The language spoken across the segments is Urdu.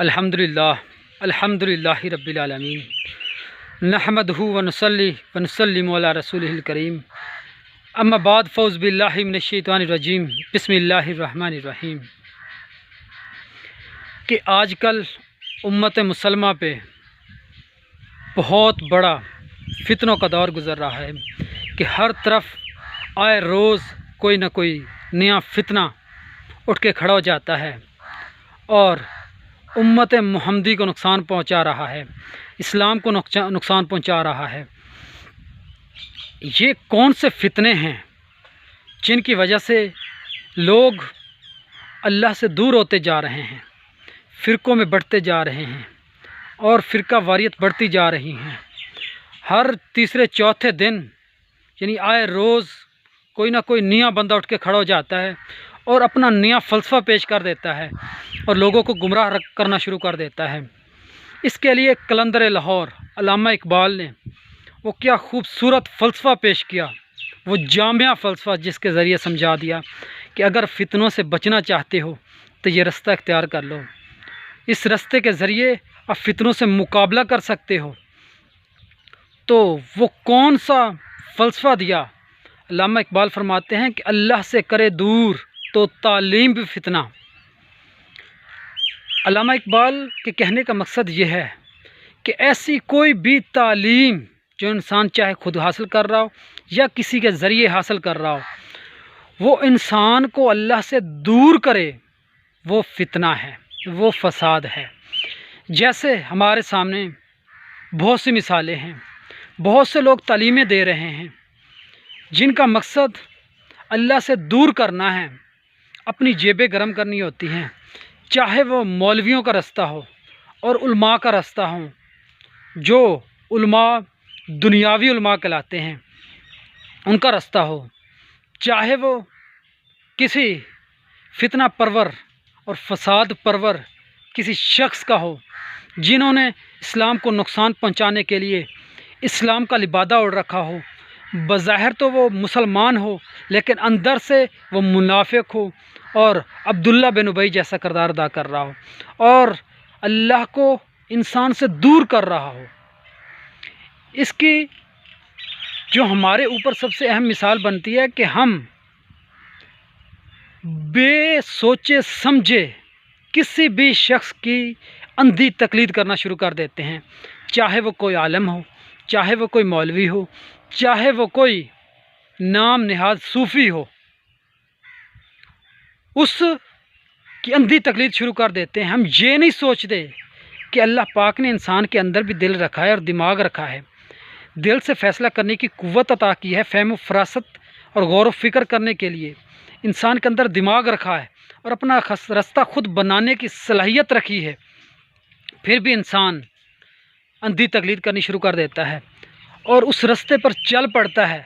الحمدللہ رب العالمین نحمدہ ونصلی ونسلم علی رسولہ الکریم اما بعد فاعوذ باللہ من الشیطان الرجیم بسم اللہ الرحمن الرحیم کہ آج کل امت مسلمہ پہ بہت بڑا فتنوں کا دور گزر رہا ہے کہ ہر طرف آئے روز کوئی نہ کوئی نیا فتنہ اٹھ کے کھڑا ہو جاتا ہے اور امت محمدی کو نقصان پہنچا رہا ہے، اسلام کو نقصان پہنچا رہا ہے۔ یہ کون سے فتنے ہیں جن کی وجہ سے لوگ اللہ سے دور ہوتے جا رہے ہیں، فرقوں میں بڑھتے جا رہے ہیں اور فرقہ واریت بڑھتی جا رہی ہیں؟ ہر تیسرے چوتھے دن یعنی آئے روز کوئی نہ کوئی نیا بندہ اٹھ کے کھڑا ہو جاتا ہے اور اپنا نیا فلسفہ پیش کر دیتا ہے اور لوگوں کو گمراہ کرنا شروع کر دیتا ہے۔ اس کے لیے قلندر لاہور علامہ اقبال نے وہ کیا خوبصورت فلسفہ پیش کیا، وہ جامع فلسفہ جس کے ذریعے سمجھا دیا کہ اگر فتنوں سے بچنا چاہتے ہو تو یہ رستہ اختیار کر لو، اس رستے کے ذریعے آپ فتنوں سے مقابلہ کر سکتے ہو۔ تو وہ کون سا فلسفہ دیا؟ علامہ اقبال فرماتے ہیں کہ اللہ سے کرے دور تو تعلیم بھی فتنہ۔ علامہ اقبال کے کہنے کا مقصد یہ ہے کہ ایسی کوئی بھی تعلیم جو انسان چاہے خود حاصل کر رہا ہو یا کسی کے ذریعے حاصل کر رہا ہو، وہ انسان کو اللہ سے دور کرے، وہ فتنہ ہے، وہ فساد ہے۔ جیسے ہمارے سامنے بہت سی مثالیں ہیں، بہت سے لوگ تعلیمیں دے رہے ہیں جن کا مقصد اللہ سے دور کرنا ہے، اپنی جیبیں گرم کرنی ہوتی ہیں، چاہے وہ مولویوں کا رستہ ہو اور علماء کا رستہ ہوں، جو علماء دنیاوی علماء کہلاتے ہیں ان کا رستہ ہو، چاہے وہ کسی فتنہ پرور اور فساد پرور کسی شخص کا ہو جنہوں نے اسلام کو نقصان پہنچانے کے لیے اسلام کا لبادہ اوڑھ رکھا ہو، بظاہر تو وہ مسلمان ہو لیکن اندر سے وہ منافق ہو اور عبداللہ بن ابی جیسا کردار ادا کر رہا ہو اور اللہ کو انسان سے دور کر رہا ہو۔ اس کی جو ہمارے اوپر سب سے اہم مثال بنتی ہے کہ ہم بے سوچے سمجھے کسی بھی شخص کی اندھی تقلید کرنا شروع کر دیتے ہیں، چاہے وہ کوئی عالم ہو، چاہے وہ کوئی مولوی ہو، چاہے وہ کوئی نام نہاد صوفی ہو، اس کی اندھی تقلید شروع کر دیتے ہیں۔ ہم یہ نہیں سوچتے کہ اللہ پاک نے انسان کے اندر بھی دل رکھا ہے اور دماغ رکھا ہے، دل سے فیصلہ کرنے کی قوت عطا کی ہے، فہم و فراست اور غور و فکر کرنے کے لیے انسان کے اندر دماغ رکھا ہے اور اپنا رستہ خود بنانے کی صلاحیت رکھی ہے، پھر بھی انسان اندھی تقلید کرنی شروع کر دیتا ہے اور اس رستے پر چل پڑتا ہے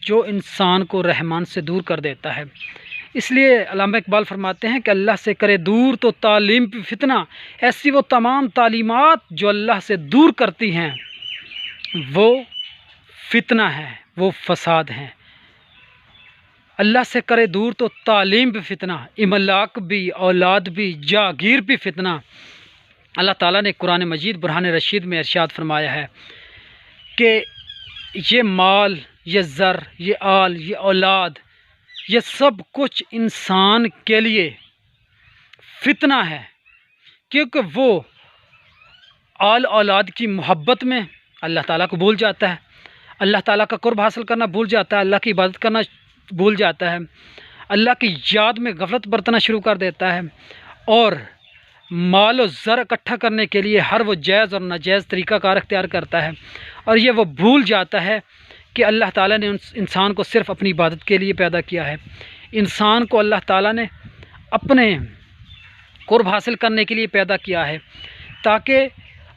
جو انسان کو رحمان سے دور کر دیتا ہے۔ اس لیے علامہ اقبال فرماتے ہیں کہ اللہ سے کرے دور تو تعلیم بھی فتنہ، ایسی وہ تمام تعلیمات جو اللہ سے دور کرتی ہیں وہ فتنہ ہے، وہ فساد ہیں۔ اللہ سے کرے دور تو تعلیم بھی فتنہ، املاک بھی، اولاد بھی، جاگیر بھی فتنہ۔ اللہ تعالیٰ نے قرآن مجید برہان رشید میں ارشاد فرمایا ہے کہ یہ مال، یہ زر، یہ آل، یہ اولاد، یہ سب کچھ انسان کے لیے فتنہ ہے، کیونکہ وہ آل اولاد کی محبت میں اللہ تعالیٰ کو بھول جاتا ہے، اللہ تعالیٰ کا قرب حاصل کرنا بھول جاتا ہے، اللہ کی عبادت کرنا بھول جاتا ہے، اللہ کی یاد میں غفلت برتنا شروع کر دیتا ہے اور مال و زر اکٹھا کرنے کے لیے ہر وہ جائز اور ناجائز طریقہ کار اختیار کرتا ہے، اور یہ وہ بھول جاتا ہے کہ اللہ تعالیٰ نے انسان کو صرف اپنی عبادت کے لیے پیدا کیا ہے، انسان کو اللہ تعالیٰ نے اپنے قرب حاصل کرنے کے لیے پیدا کیا ہے تاکہ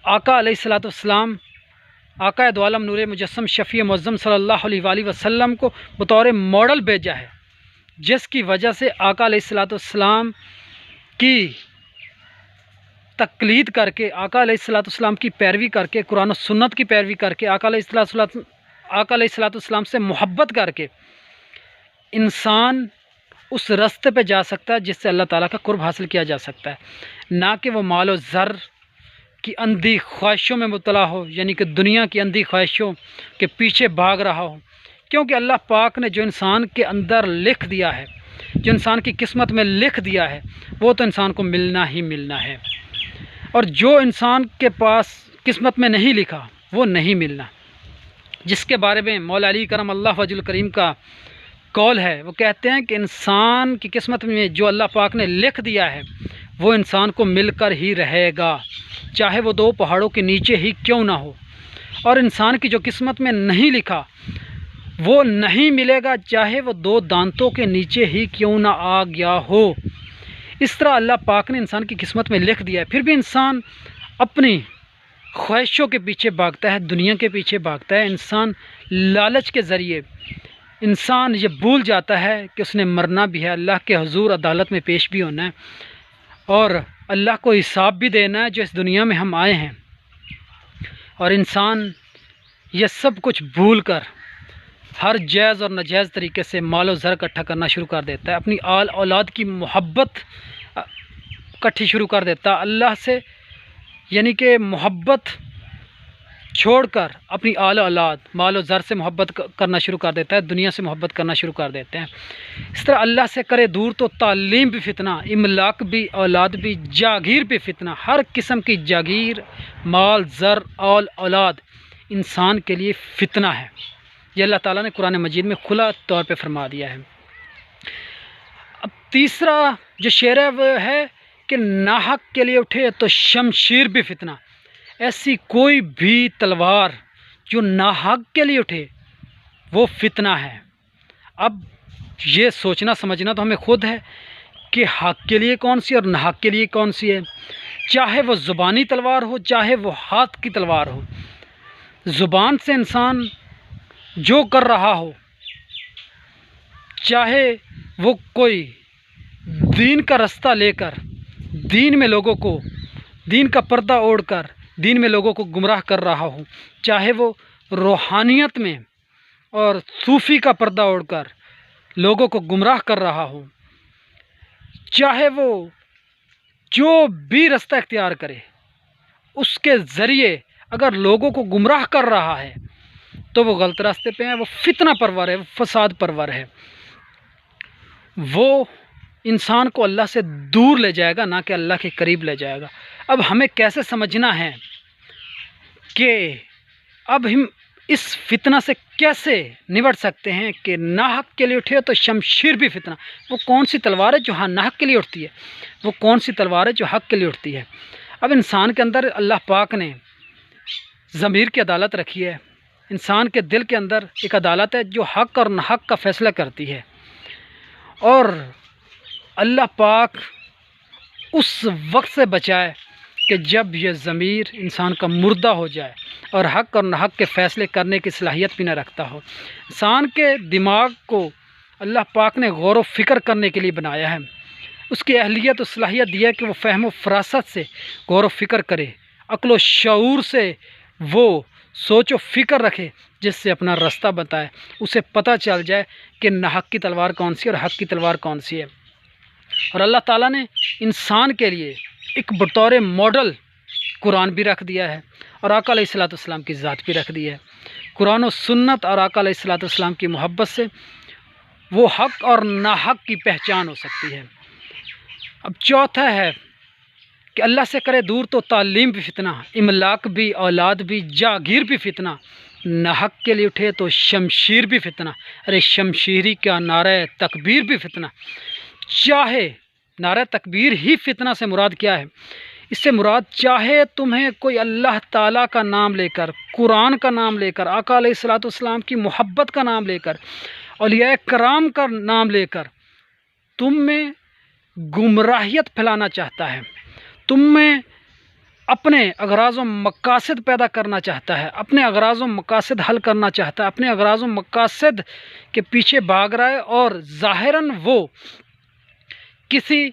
آقا علیہ الصلوۃ والسلام، آقا دو عالم نور مجسم شفیع معظم صلی اللہ علیہ وآلہ وسلم کو بطور ماڈل بھیجا ہے، جس کی وجہ سے آقا علیہ الصلوۃ والسلام کی تقلید کر کے، آقا علیہ الصلوۃ والسلام کی پیروی کر کے، قرآن و سنت کی پیروی کر کے، آقا علیہ الصلوۃ والسلام سے محبت کر کے انسان اس راستے پہ جا سکتا ہے جس سے اللہ تعالیٰ کا قرب حاصل کیا جا سکتا ہے، نہ کہ وہ مال و زر کی اندھی خواہشوں میں مبتلا ہو، یعنی کہ دنیا کی اندھی خواہشوں کے پیچھے بھاگ رہا ہو۔ کیونکہ اللہ پاک نے جو انسان کے اندر لکھ دیا ہے، جو انسان کی قسمت میں لکھ دیا ہے، وہ تو انسان کو ملنا ہی ملنا ہے، اور جو انسان کے پاس قسمت میں نہیں لکھا وہ نہیں ملنا، جس کے بارے میں مولا علی کرم اللہ وجہ الکریم کا قول ہے۔ وہ کہتے ہیں کہ انسان کی قسمت میں جو اللہ پاک نے لکھ دیا ہے وہ انسان کو مل کر ہی رہے گا، چاہے وہ دو پہاڑوں کے نیچے ہی کیوں نہ ہو، اور انسان کی جو قسمت میں نہیں لکھا وہ نہیں ملے گا، چاہے وہ دو دانتوں کے نیچے ہی کیوں نہ آ گیا ہو۔ اس طرح اللہ پاک نے انسان کی قسمت میں لکھ دیا ہے، پھر بھی انسان اپنی خواہشوں کے پیچھے بھاگتا ہے، دنیا کے پیچھے بھاگتا ہے۔ انسان لالچ کے ذریعے انسان یہ بھول جاتا ہے کہ اس نے مرنا بھی ہے، اللہ کے حضور عدالت میں پیش بھی ہونا ہے، اور اللہ کو حساب بھی دینا ہے جو اس دنیا میں ہم آئے ہیں۔ اور انسان یہ سب کچھ بھول کر ہر جائز اور ناجائز طریقے سے مال و زر اکٹھا کرنا شروع کر دیتا ہے، اپنی آل اولاد کی محبت اکٹھی شروع کر دیتا ہے اللہ سے، یعنی کہ محبت چھوڑ کر اپنی آل اولاد مال و زر سے محبت کرنا شروع کر دیتا ہے، دنیا سے محبت کرنا شروع کر دیتے ہیں۔ اس طرح اللہ سے کرے دور تو تعلیم بھی فتنہ، املاک بھی، اولاد بھی، جاگیر بھی فتنہ۔ ہر قسم کی جاگیر، مال، زر، آل اولاد انسان کے لیے فتنہ ہے، یہ اللہ تعالیٰ نے قرآن مجید میں کھلا طور پہ فرما دیا ہے۔ اب تیسرا جو شعر ہے وہ ہے کہ ناحق کے لیے اٹھے تو شمشیر بھی فتنہ۔ ایسی کوئی بھی تلوار جو ناحق کے لیے اٹھے وہ فتنہ ہے۔ اب یہ سوچنا سمجھنا تو ہمیں خود ہے کہ حق کے لیے کون سی اور ناحق کے لیے کون سی ہے، چاہے وہ زبانی تلوار ہو، چاہے وہ ہاتھ کی تلوار ہو۔ زبان سے انسان جو کر رہا ہو، چاہے وہ کوئی دین کا رستہ لے کر دین میں لوگوں کو، دین کا پردہ اوڑھ کر دین میں لوگوں کو گمراہ کر رہا ہو، چاہے وہ روحانیت میں اور صوفی کا پردہ اوڑھ کر لوگوں کو گمراہ کر رہا ہو، چاہے وہ جو بھی رستہ اختیار کرے اس کے ذریعے اگر لوگوں کو گمراہ کر رہا ہے تو وہ غلط راستے پہ ہیں، وہ فتنہ پرور ہے، وہ فساد پرور ہے، وہ انسان کو اللہ سے دور لے جائے گا نہ کہ اللہ کے قریب لے جائے گا۔ اب ہمیں کیسے سمجھنا ہے کہ اب ہم اس فتنہ سے کیسے نبٹ سکتے ہیں کہ ناحق کے لیے اٹھے تو شمشیر بھی فتنہ۔ وہ کون سی تلوار ہے جو ناحق کے لیے اٹھتی ہے، وہ کون سی تلوار ہے جو حق کے لیے اٹھتی ہے۔ اب انسان کے اندر اللہ پاک نے ضمیر کی عدالت رکھی ہے، انسان کے دل کے اندر ایک عدالت ہے جو حق اور ناحق کا فیصلہ کرتی ہے، اور اللہ پاک اس وقت سے بچائے کہ جب یہ ضمیر انسان کا مردہ ہو جائے اور حق اور ناحق کے فیصلے کرنے کی صلاحیت بھی نہ رکھتا ہو۔ انسان کے دماغ کو اللہ پاک نے غور و فکر کرنے کے لیے بنایا ہے، اس کی اہلیت و صلاحیت دی ہے کہ وہ فہم و فراست سے غور و فکر کرے، عقل و شعور سے وہ سوچ و فکر رکھے، جس سے اپنا راستہ بتائے، اسے پتہ چل جائے کہ ناحق کی تلوار کون سی اور حق کی تلوار کون سی ہے۔ اور اللہ تعالیٰ نے انسان کے لیے ایک بطور ماڈل قرآن بھی رکھ دیا ہے، اور آقا علیہ الصلوۃ والسلام کی ذات بھی رکھ دی ہے۔ قرآن و سنت اور آقا علیہ الصلوۃ والسلام کی محبت سے وہ حق اور ناحق کی پہچان ہو سکتی ہے۔ اب چوتھا ہے کہ اللہ سے کرے دور تو تعلیم بھی فتنہ، املاک بھی، اولاد بھی، جاگیر بھی فتنہ۔ ناحق کے لیے اٹھے تو شمشیر بھی فتنہ۔ ارے شمشیری کا نعرہ تکبیر بھی فتنہ۔ چاہے نعرہ تکبیر ہی فتنہ سے مراد کیا ہے؟ اس سے مراد چاہے تمہیں کوئی اللہ تعالیٰ کا نام لے کر، قرآن کا نام لے کر، آقا علیہ الصلوۃ والسلام کی محبت کا نام لے کر، اولیاء کرام کا نام لے کر تم میں گمراہیت پھیلانا چاہتا ہے، تم میں اپنے اغراض و مقاصد پیدا کرنا چاہتا ہے، اپنے اغراض و مقاصد حل کرنا چاہتا ہے، اپنے اغراض و مقاصد کے پیچھے بھاگ رہا ہے، اور ظاہراً وہ کسی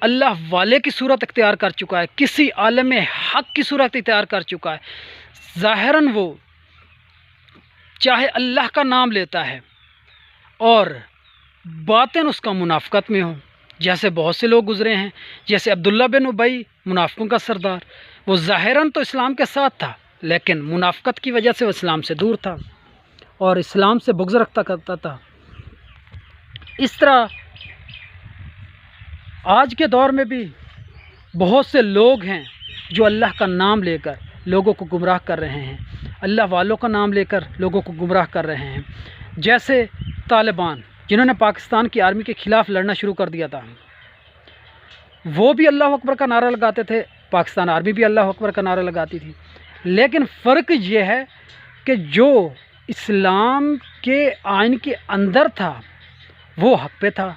اللہ والے کی صورت اختیار کر چکا ہے، کسی عالم حق کی صورت اختیار کر چکا ہے، ظاہراً وہ چاہے اللہ کا نام لیتا ہے اور باطن اس کا منافقت میں ہو، جیسے بہت سے لوگ گزرے ہیں، جیسے عبداللہ بن ابی منافقوں کا سردار، وہ ظاہراً تو اسلام کے ساتھ تھا لیکن منافقت کی وجہ سے وہ اسلام سے دور تھا اور اسلام سے بغض رکھتا کرتا تھا۔ اس طرح آج کے دور میں بھی بہت سے لوگ ہیں جو اللہ کا نام لے کر لوگوں کو گمراہ کر رہے ہیں، اللہ والوں کا نام لے کر لوگوں کو گمراہ کر رہے ہیں، جیسے طالبان جنہوں نے پاکستان کی آرمی کے خلاف لڑنا شروع کر دیا تھا۔ وہ بھی اللہ اکبر کا نعرہ لگاتے تھے، پاکستان آرمی بھی اللہ اکبر کا نعرہ لگاتی تھی، لیکن فرق یہ ہے کہ جو اسلام کے آئین کے اندر تھا وہ حق پہ تھا،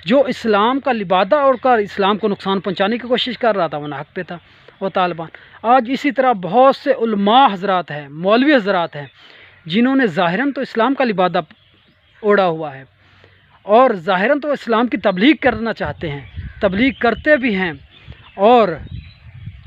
جو اسلام کا لبادہ اوڑھ کر اسلام کو نقصان پہنچانے کی کوشش کر رہا تھا وہ حق پہ تھا، وہ طالبان۔ آج اسی طرح بہت سے علماء حضرات ہیں، مولوی حضرات ہیں جنہوں نے ظاہراً تو اسلام کا لبادہ اوڑھا ہوا ہے اور ظاہراً تو اسلام کی تبلیغ کرنا چاہتے ہیں، تبلیغ کرتے بھی ہیں اور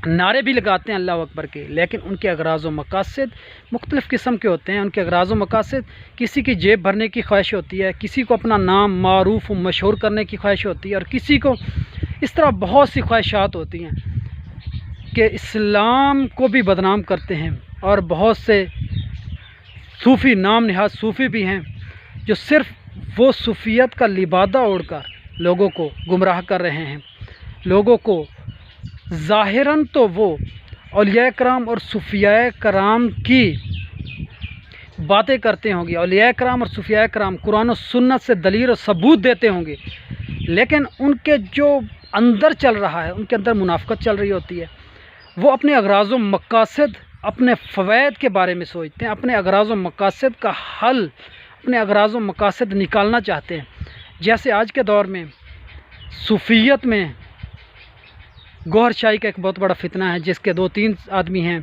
نعرے بھی لگاتے ہیں اللہ اکبر کے، لیکن ان کے اغراض و مقاصد مختلف قسم کے ہوتے ہیں۔ ان کے اغراض و مقاصد کسی کی جیب بھرنے کی خواہش ہوتی ہے، کسی کو اپنا نام معروف و مشہور کرنے کی خواہش ہوتی ہے، اور کسی کو اس طرح بہت سی خواہشات ہوتی ہیں کہ اسلام کو بھی بدنام کرتے ہیں۔ اور بہت سے صوفی، نام نہاد صوفی بھی ہیں جو صرف وہ صوفیت کا لبادہ اوڑھ کر لوگوں کو گمراہ کر رہے ہیں، لوگوں کو ظاہراً تو وہ اولیاء کرام اور صوفیاء کرام کی باتیں کرتے ہوں گے، اولیاء کرام اور صوفیاء کرام قرآن و سنت سے دلیل و ثبوت دیتے ہوں گے، لیکن ان کے جو اندر چل رہا ہے، ان کے اندر منافقت چل رہی ہوتی ہے۔ وہ اپنے اغراض و مقاصد، اپنے فوائد کے بارے میں سوچتے ہیں، اپنے اغراض و مقاصد کا حل، اپنے اغراض و مقاصد نکالنا چاہتے ہیں۔ جیسے آج کے دور میں صوفیت میں گوہر شاہی کا ایک بہت بڑا فتنہ ہے، جس کے 2-3 آدمی ہیں،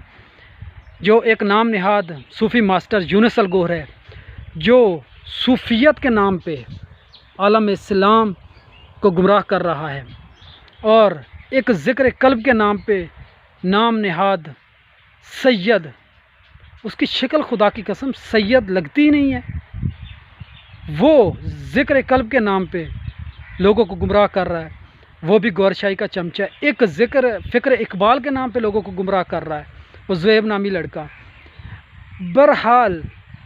جو ایک نام نہاد صوفی ماسٹر یونس الگوہر ہے، جو صوفیت کے نام پہ عالم اسلام کو گمراہ کر رہا ہے، اور ایک ذکر قلب کے نام پہ نام نہاد سید، اس کی شکل خدا کی قسم سید لگتی ہی نہیں ہے، وہ ذکر قلب کے نام پہ لوگوں کو گمراہ کر رہا ہے، وہ بھی گوہر شاہی کا چمچہ ہے۔ ایک ذکر فکر اقبال کے نام پہ لوگوں کو گمراہ کر رہا ہے، وہ زویب نامی لڑکا۔ بہرحال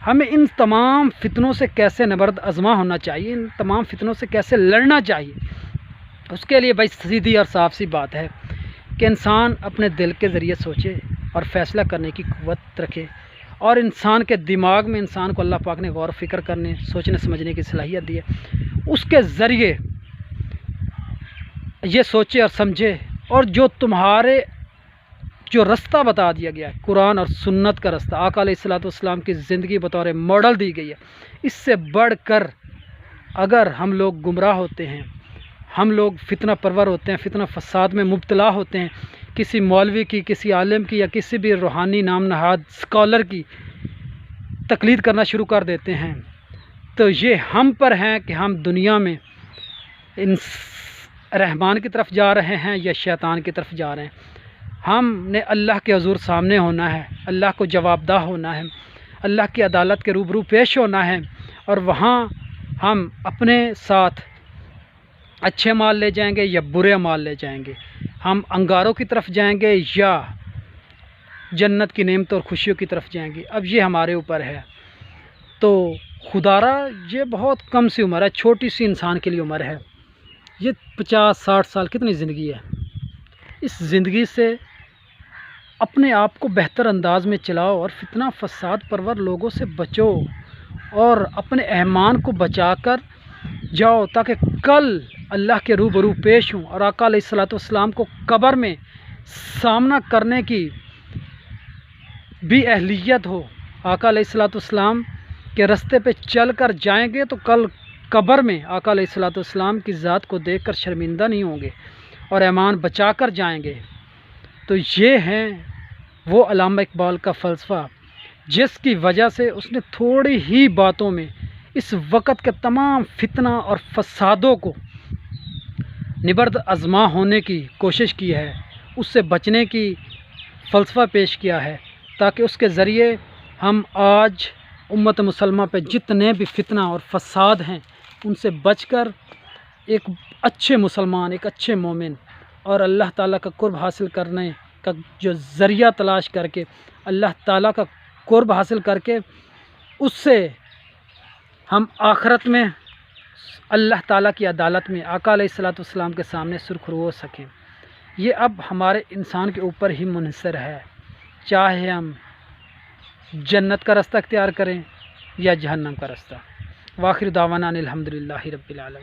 ہمیں ان تمام فتنوں سے کیسے نبرد آزما ہونا چاہیے، ان تمام فتنوں سے کیسے لڑنا چاہیے، اس کے لیے بھائی سیدھی اور صاف سی بات ہے کہ انسان اپنے دل کے ذریعے سوچے اور فیصلہ کرنے کی قوت رکھے، اور انسان کے دماغ میں انسان کو اللہ پاک نے غور و فکر کرنے، سوچنے سمجھنے کی صلاحیت دی ہے، اس کے ذریعے یہ سوچے اور سمجھے، اور جو تمہارے جو رستہ بتا دیا گیا ہے قرآن اور سنت کا رستہ، آقا علیہ الصلوۃ والسلام کی زندگی بطور ماڈل دی گئی ہے، اس سے بڑھ کر اگر ہم لوگ گمراہ ہوتے ہیں، ہم لوگ فتنہ پرور ہوتے ہیں، فتنہ فساد میں مبتلا ہوتے ہیں، کسی مولوی کی، کسی عالم کی، یا کسی بھی روحانی نام نہاد اسکالر کی تقلید کرنا شروع کر دیتے ہیں، تو یہ ہم پر ہیں کہ ہم دنیا میں رحمان کی طرف جا رہے ہیں یا شیطان کی طرف جا رہے ہیں۔ ہم نے اللہ کے حضور سامنے ہونا ہے، اللہ کو جواب دہ ہونا ہے، اللہ کی عدالت کے روبرو پیش ہونا ہے، اور وہاں ہم اپنے ساتھ اچھے مال لے جائیں گے یا برے مال لے جائیں گے، ہم انگاروں کی طرف جائیں گے یا جنت کی نعمتوں اور خوشیوں کی طرف جائیں گے، اب یہ ہمارے اوپر ہے۔ تو خدا را یہ بہت کم سی عمر ہے، چھوٹی سی انسان کے لیے عمر ہے، یہ 50-60 سال کتنی زندگی ہے، اس زندگی سے اپنے آپ کو بہتر انداز میں چلاؤ اور فتنہ فساد پرور لوگوں سے بچو، اور اپنے ایمان کو بچا کر جاؤ، تاکہ کل اللہ کے روبرو پیش ہوں اور آقا علیہ الصلوۃ والسلام کو قبر میں سامنا کرنے کی بھی اہلیت ہو۔ آقا علیہ الصلوۃ والسلام کے رستے پہ چل کر جائیں گے تو کل قبر میں آقا علیہ الصلوۃ والسلام کی ذات کو دیکھ کر شرمندہ نہیں ہوں گے اور ایمان بچا کر جائیں گے۔ تو یہ ہیں وہ علامہ اقبال کا فلسفہ، جس کی وجہ سے اس نے تھوڑی ہی باتوں میں اس وقت کے تمام فتنہ اور فسادوں کو نبرد آزما ہونے کی کوشش کی ہے، اس سے بچنے کی فلسفہ پیش کیا ہے، تاکہ اس کے ذریعے ہم آج امت مسلمہ پہ جتنے بھی فتنہ اور فساد ہیں ان سے بچ کر ایک اچھے مسلمان، ایک اچھے مومن اور اللہ تعالیٰ کا قرب حاصل کرنے کا جو ذریعہ تلاش کر کے اللہ تعالیٰ کا قرب حاصل کر کے اس سے ہم آخرت میں اللہ تعالیٰ کی عدالت میں آقا علیہ الصلوۃ والسلام کے سامنے سرخرو ہو سکیں، یہ اب ہمارے انسان کے اوپر ہی منحصر ہے، چاہے ہم جنت کا رستہ اختیار کریں یا جہنم کا رستہ۔ وآخر دعوانا ان الحمدللہ رب العالمین۔